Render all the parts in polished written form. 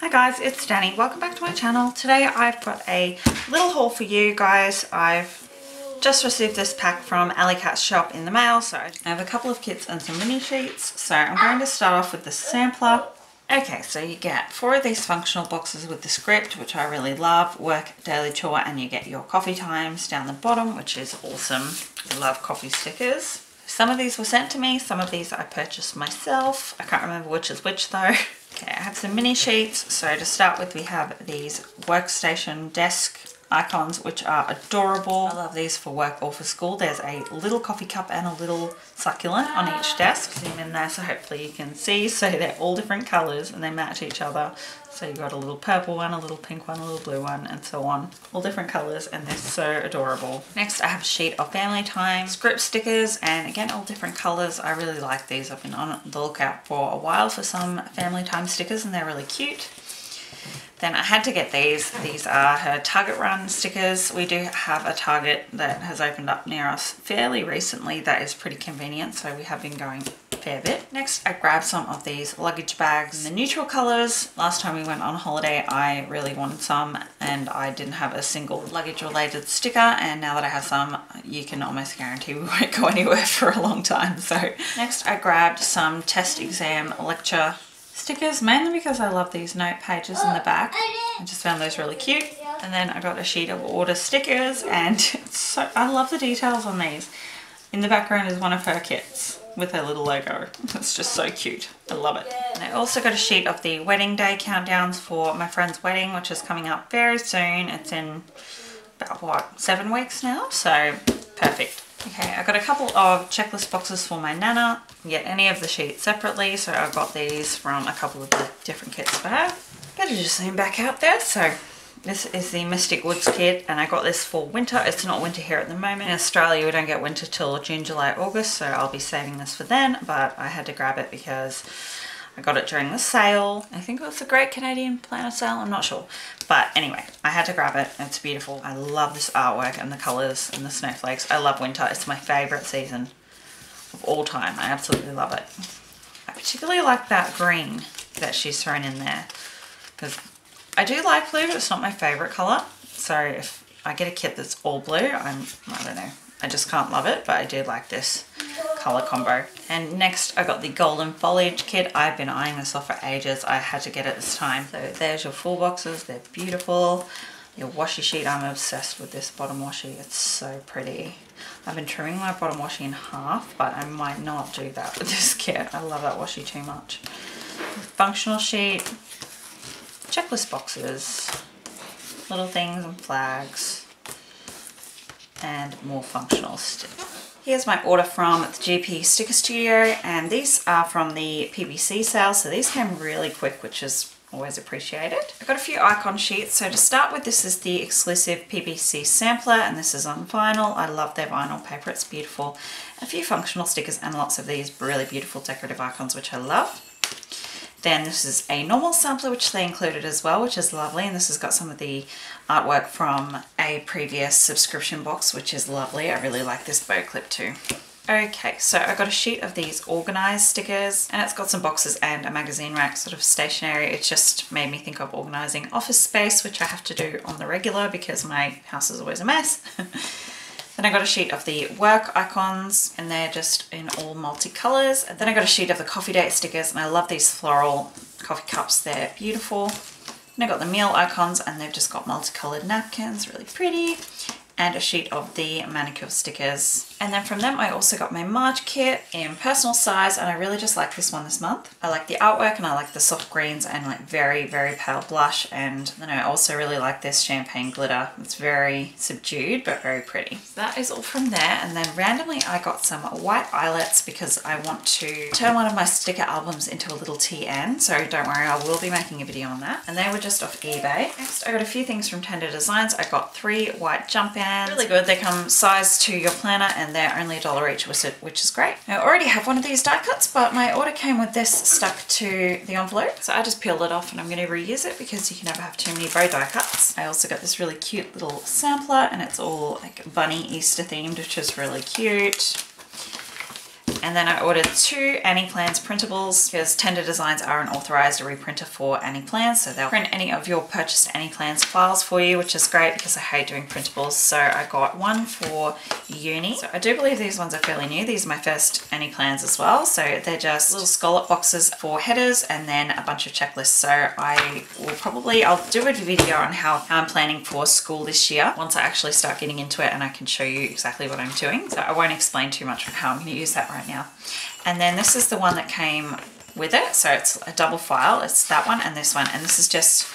Hi guys, it's Danny. Welcome back to my channel. Today I've got a little haul for you guys. I've just received this pack from Alley Cat's shop in the mail. So I have a couple of kits and some mini sheets. So I'm going to start off with the sampler. Okay, so you get 4 of these functional boxes with the script, which I really love, work, daily chore, and you get your coffee times down the bottom, which is awesome. I love coffee stickers. Some of these were sent to me, some of these I purchased myself. I can't remember which is which though. Okay, I have some mini sheets. So to start with, we have these workstation desk icons, which are adorable. I love these for work or for school. There's a little coffee cup and a little succulent on each desk. Zoom in there so hopefully you can see. So they're all different colours and they match each other. So you've got a little purple one, a little pink one, a little blue one, and so on. All different colours, and they're so adorable. Next I have a sheet of family time script stickers, and again all different colours. I really like these. I've been on the lookout for a while for some family time stickers and they're really cute. Then I had to get these. These are her Target Run stickers. We do have a Target that has opened up near us fairly recently. That is pretty convenient, so we have been going a fair bit. Next, I grabbed some of these luggage bags in the neutral colours. Last time we went on holiday, I really wanted some and I didn't have a single luggage related sticker, and now that I have some, you can almost guarantee we won't go anywhere for a long time. So next I grabbed some test exam lecture stickers, mainly because I love these note pages in the back. I just found those really cute. And then I got a sheet of order stickers, and so I love the details on these. In the background is one of her kits with her little logo. It's just so cute. I love it. And I also got a sheet of the wedding day countdowns for my friend's wedding, which is coming up very soon. It's in about what, 7 weeks now, so perfect. Okay, I got a couple of checklist boxes for my nana. You can get any of the sheets separately, so I got these from a couple of the different kits for her. Better just zoom back out there. So this is the Mystic Woods kit, and I got this for winter. It's not winter here at the moment. In Australia, we don't get winter till June, July, August, so I'll be saving this for then, but I had to grab it because I got it during the sale. I think it was the Great Canadian Planner sale, I'm not sure. But anyway, I had to grab it. It's beautiful. I love this artwork and the colours and the snowflakes. I love winter. It's my favourite season of all time. I absolutely love it. I particularly like that green that she's thrown in there, because I do like blue, but it's not my favourite colour. So if I get a kit that's all blue, I don't know. I just can't love it, but I do like this colour combo. And next I got the Golden Foliage kit. I've been eyeing this off for ages. I had to get it this time. So there's your full boxes. They're beautiful. Your washi sheet, I'm obsessed with this bottom washi. It's so pretty. I've been trimming my bottom washi in half, but I might not do that with this kit. I love that washi too much. Functional sheet, checklist boxes, little things and flags, and more functional stickers. Here's my order from the GP Sticker Studio, and these are from the PBC sale, so these came really quick, which is always appreciated. I've got a few icon sheets. So to start with, this is the exclusive PBC sampler, and this is on vinyl. I love their vinyl paper, it's beautiful. A few functional stickers and lots of these really beautiful decorative icons, which I love. Then this is a normal sampler, which they included as well, which is lovely. And this has got some of the artwork from a previous subscription box, which is lovely. I really like this bow clip too. Okay, so I got a sheet of these organised stickers, and it's got some boxes and a magazine rack sort of stationery. It just made me think of organising office space, which I have to do on the regular because my house is always a mess. Then I got a sheet of the work icons, and they're just in all multicolours. And then I got a sheet of the coffee date stickers, and I love these floral coffee cups. They're beautiful. And I got the meal icons, and they've just got multicoloured napkins, really pretty. And a sheet of the manicure stickers. And then from them I also got my March kit in personal size, and I really just like this one this month. I like the artwork, and I like the soft greens and like very, very pale blush, and then I also really like this champagne glitter. It's very subdued but very pretty. So that is all from there. And then randomly I got some white eyelets because I want to turn one of my sticker albums into a little TN, so don't worry, I will be making a video on that. And they were just off eBay. Next I got a few things from Tender Designs. I got 3 white jump bands. Really good. They come sized to your planner, and they're only $1 each, which is great. I already have one of these die cuts, but my order came with this stuck to the envelope, so I just peeled it off, and I'm going to reuse it because you can never have too many bow die cuts. I also got this really cute little sampler, and it's all like bunny Easter themed, which is really cute. And then I ordered 2 Annie Plans printables because Tender Designs are an authorized reprinter for Annie Plans, so they'll print any of your purchased Annie Plans files for you, which is great because I hate doing printables. So I got one for uni. So I do believe these ones are fairly new. These are my first Annie Plans as well. So they're just little scallop boxes for headers and then a bunch of checklists. So I'll do a video on how I'm planning for school this year once I actually start getting into it and I can show you exactly what I'm doing. So I won't explain too much on how I'm going to use that right now. And then this is the one that came with it. So it's a double file. It's that one and this one. And this is just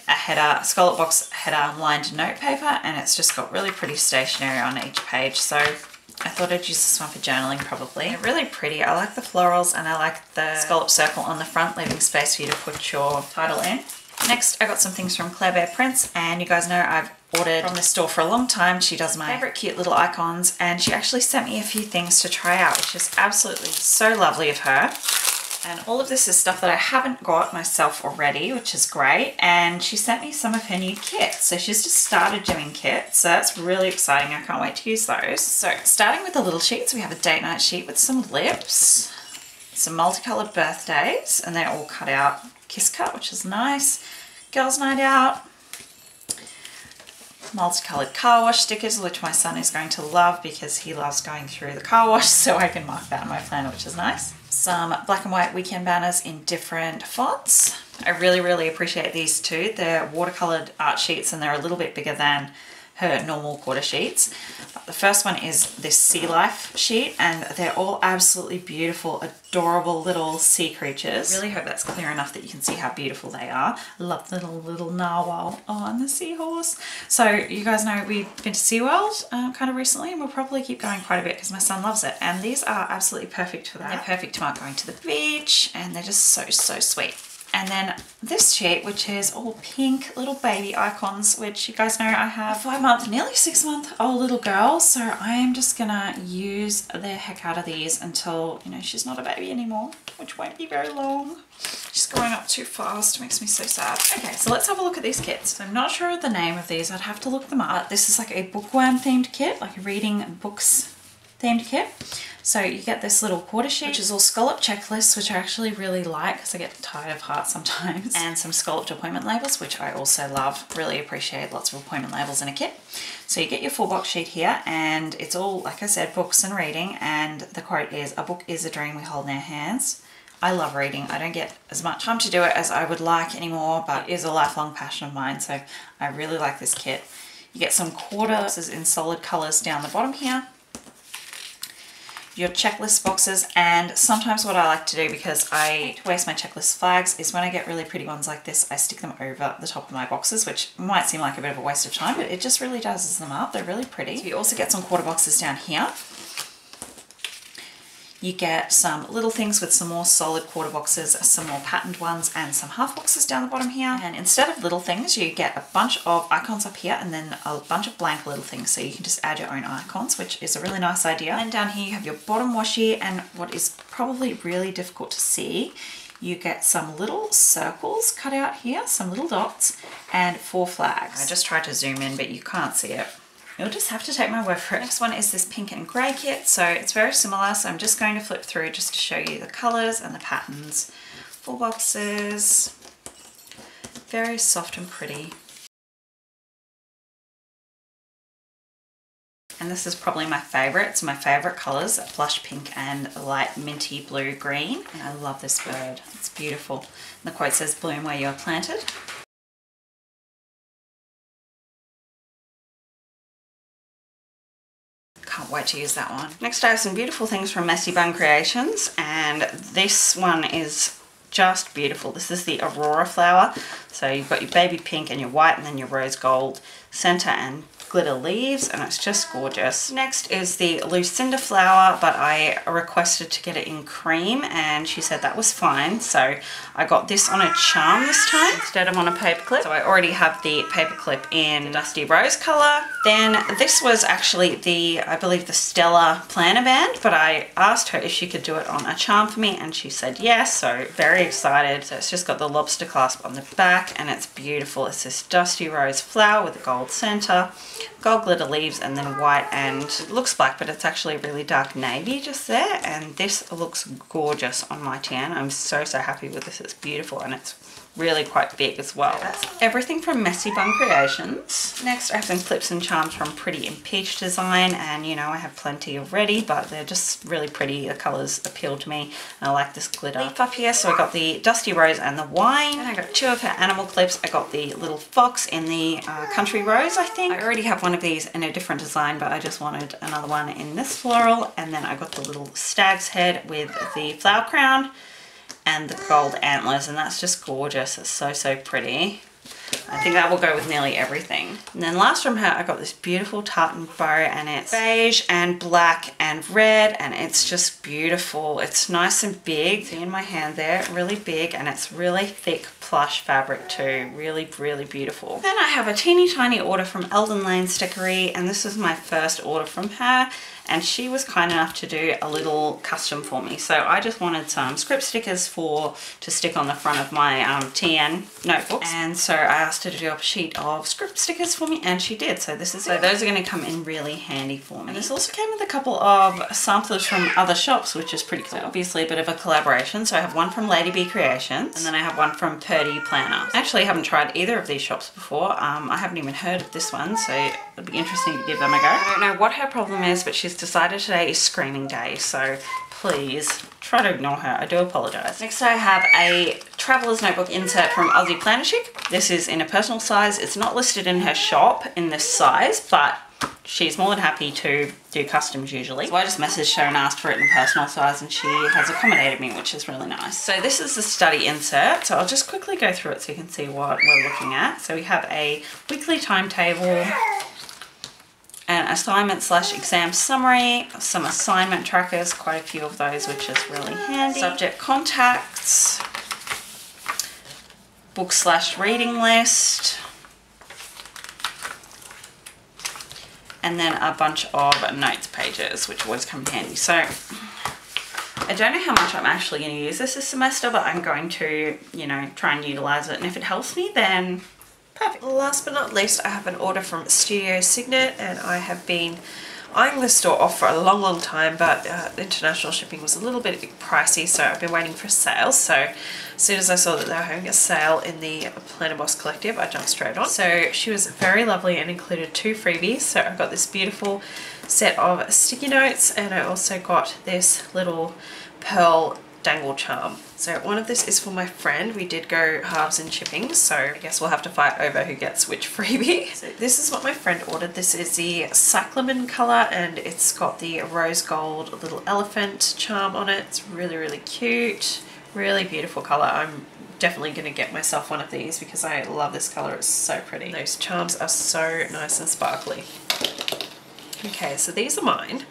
a header, a scallop box header lined note paper, and it's just got really pretty stationery on each page. So I thought I'd use this one for journaling probably. They're really pretty. I like the florals and I like the scallop circle on the front, leaving space for you to put your title in. Next, I got some things from Clare Bear Prints, and you guys know I've ordered from this store for a long time. She does my favorite cute little icons, and she actually sent me a few things to try out, which is absolutely so lovely of her. And all of this is stuff that I haven't got myself already, which is great. And she sent me some of her new kits. So she's just started doing kits. So that's really exciting. I can't wait to use those. So starting with the little sheets, we have a date night sheet with some lips, some multicolored birthdays, and they're all cut out kiss cut, which is nice. Girls' night out. Multicolored car wash stickers, which my son is going to love because he loves going through the car wash, so I can mark that on my planner, which is nice. Some black and white weekend banners in different fonts. I really appreciate these two. They're watercolored art sheets and they're a little bit bigger than her normal quarter sheets. But the first one is this sea life sheet, and they're all absolutely beautiful, adorable little sea creatures. I really hope that's clear enough that you can see how beautiful they are. I love the little narwhal and the seahorse. So you guys know we've been to SeaWorld kind of recently, and we'll probably keep going quite a bit because my son loves it. And these are absolutely perfect for that. They're perfect to mark going to the beach, and they're just so sweet. And then this sheet, which is all pink little baby icons, which you guys know I have a 5-month, nearly 6-month-old little girl. So I am just gonna use the heck out of these until, you know, she's not a baby anymore, which won't be very long. She's growing up too fast, makes me so sad. Okay, so let's have a look at these kits. I'm not sure of the name of these, I'd have to look them up. This is like a bookworm themed kit, like a reading books themed kit. So you get this little quarter sheet, which is all scallop checklists, which I actually really like because I get tired of heart sometimes, and some scalloped appointment labels, which I also love. Really appreciate lots of appointment labels in a kit. So you get your full box sheet here, and it's all, like I said, books and reading, and the quote is, "A book is a dream we hold in our hands." I love reading. I don't get as much time to do it as I would like anymore, but it is a lifelong passion of mine, so I really like this kit. You get some quarter boxes in solid colors down the bottom here, your checklist boxes, and sometimes what I like to do, because I hate to waste my checklist flags, is when I get really pretty ones like this, I stick them over the top of my boxes, which might seem like a bit of a waste of time, but it just really does them up. They're really pretty. So you also get some quarter boxes down here. You get some little things with some more solid quarter boxes, some more patterned ones, and some half boxes down the bottom here. And instead of little things, you get a bunch of icons up here and then a bunch of blank little things. So you can just add your own icons, which is a really nice idea. And down here you have your bottom washi, and what is probably really difficult to see, you get some little circles cut out here, some little dots, and 4 flags. I just tried to zoom in, but you can't see it. You'll just have to take my word for it. Next one is this pink and grey kit. So it's very similar. So I'm just going to flip through just to show you the colours and the patterns. 4 boxes. Very soft and pretty. And this is probably my favourite. It's my favourite colours, blush pink and light minty blue green. And I love this bird. It's beautiful. And the quote says, "Bloom where you are planted." Can't wait to use that one. Next I have some beautiful things from Messy Bun Creations, and this one is just beautiful. This is the Aurora flower. So you've got your baby pink and your white and then your rose gold center and glitter leaves, and it's just gorgeous. Next is the Lucinda flower, but I requested to get it in cream and she said that was fine, so I got this on a charm this time instead of on a paper clip. So I already have the paper clip in dusty rose color. Then this was actually the, I believe, the Stella planner band, but I asked her if she could do it on a charm for me and she said yes, so very excited. So it's just got the lobster clasp on the back and it's beautiful. It's this dusty rose flower with a gold center. gold glitter leaves and then white, and it looks black but it's actually really dark navy just there, and this looks gorgeous on my tan. I'm so happy with this. It's beautiful and it's really quite big as well. That's everything from Messy Bun Creations. Next I have some clips and charms from Pretty in Peach Design, and you know I have plenty already but they're just really pretty. The colours appeal to me and I like this glitter leaf up here. So I got the Dusty Rose and the Wine, and I got 2 of her animal clips. I got the little fox in the Country Rose, I think. I already have one of these in a different design but I just wanted another one in this floral, and then I got the little stag's head with the flower crown and the gold antlers, and that's just gorgeous. It's so pretty. I think that will go with nearly everything. And then last from her, I got this beautiful tartan bow, and it's beige and black and red, and it's just beautiful. It's nice and big. See in my hand there, really big, and it's really thick plush fabric too. Really beautiful. Then I have a teeny tiny order from Eldon Lane Stickery, and this is my first order from her, and she was kind enough to do a little custom for me. So I just wanted some script stickers to stick on the front of my TN notebooks, and so I asked her to do up a sheet of script stickers for me, and she did. So those are going to come in really handy for me. And this also came with a couple of samplers from other shops, which is pretty cool. So obviously a bit of a collaboration. So I have one from Lady Bee Creations, and then I have one from Purdy Planner. Actually, I haven't tried either of these shops before. I haven't even heard of this one, so it'll be interesting to give them a go. I don't know what her problem is, but she's decided today is screening day, so please try to ignore her. I do apologise. Next I have a Traveller's Notebook insert from Aussie Planner Chic. This is in a personal size. It's not listed in her shop in this size, but she's more than happy to do customs usually. So I just messaged her and asked for it in personal size, and she has accommodated me, which is really nice. So this is the study insert. So I'll just quickly go through it so you can see what we're looking at. So we have a weekly timetable, an assignment/exam summary, some assignment trackers, quite a few of those, which is really handy. Subject contacts, book/reading list, and then a bunch of notes pages, which always come in handy. So I don't know how much I'm actually going to use this semester, but I'm going to, you know, try and utilize it, and if it helps me, then perfect. Last but not least, I have an order from Studio Signet, and I have been eyeing this store off for a long time, but international shipping was a little bit pricey, so I've been waiting for sales. So as soon as I saw that they were having a sale in the Planner Boss Collective, I jumped straight on. So she was very lovely and included 2 freebies. So I got this beautiful set of sticky notes, and I also got this little pearl dangle charm. So one of this is for my friend. We did go halves in shipping, so I guess we'll have to fight over who gets which freebie. So this is what my friend ordered. This is the cyclamen colour, and it's got the rose gold little elephant charm on it. It's really cute, really beautiful colour. I'm definitely going to get myself one of these because I love this colour. It's so pretty. Those charms are so nice and sparkly. Okay, so these are mine.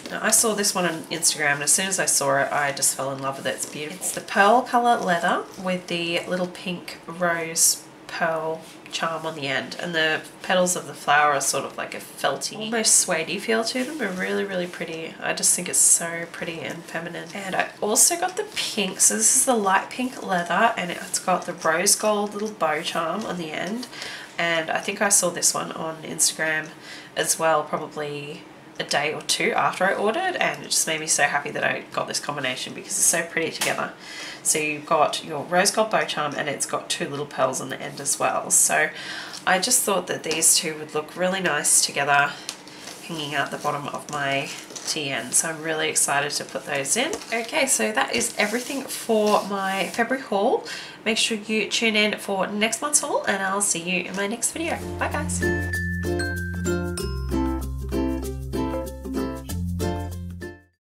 Now, I saw this one on Instagram, and as soon as I saw it, I just fell in love with it. It's beautiful. It's the pearl colour leather with the little pink rose pearl charm on the end, and the petals of the flower are sort of like a felty, almost suede-y feel to them. They're really pretty. I just think it's so pretty and feminine. And I also got the pink. So this is the light pink leather, and it's got the rose gold little bow charm on the end. And I think I saw this one on Instagram as well, probably a day or 2 after I ordered, and it just made me so happy that I got this combination because it's so pretty together. So you've got your rose gold bow charm, and it's got 2 little pearls on the end as well. So I just thought that these 2 would look really nice together hanging out the bottom of my TN. So I'm really excited to put those in. Okay, so that is everything for my February haul. Make sure you tune in for next month's haul, and I'll see you in my next video. Bye guys.